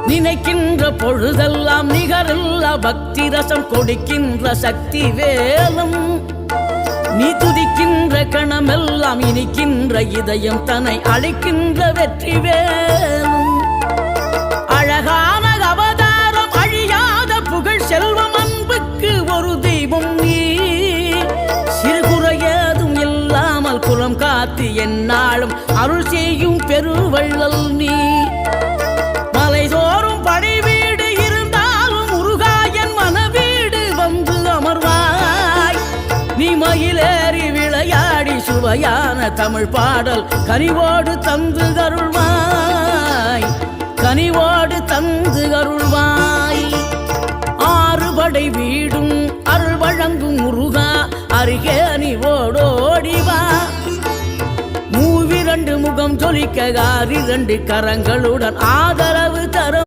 நினைக்கின்ற பொழுதெல்லாம் நிகரில்லா பக்தி ரசம் கொடுக்கின்ற சக்தி வேலும் நீ துதிக்கின்ற கணமெல்லாம் இனிக்கின்ற இதயம் தன்னை அழைக்கின்ற வெற்றி வேலும் அழகான அவதாரம் அழியாத புகழ் செல்வம் அன்புக்கு ஒரு தெய்வம் நீ சிறுகுறையதும் இல்லாமல் குலம் காத்து எந்நாளும் அருள் செய்யும் பெருவள்ளல் நீ மலைதோறும் படை வீடு இருந்தாலும் முருகாயன் மனவீடு வந்து அமர்வாய் நீ மயிலேறி விளையாடி சுவையான தமிழ் பாடல் கனிவோடு தந்து அருள்வாய் கனிவோடு தந்து அருள்வாய் ஆறுபடை வீடும் அருள் வழங்கும் முருகா அருகே அணிவோடோடிவா மூவிரண்டு முகம் ஜொலிக்க 6 கரங்களுடன் ஆதரவு தரும்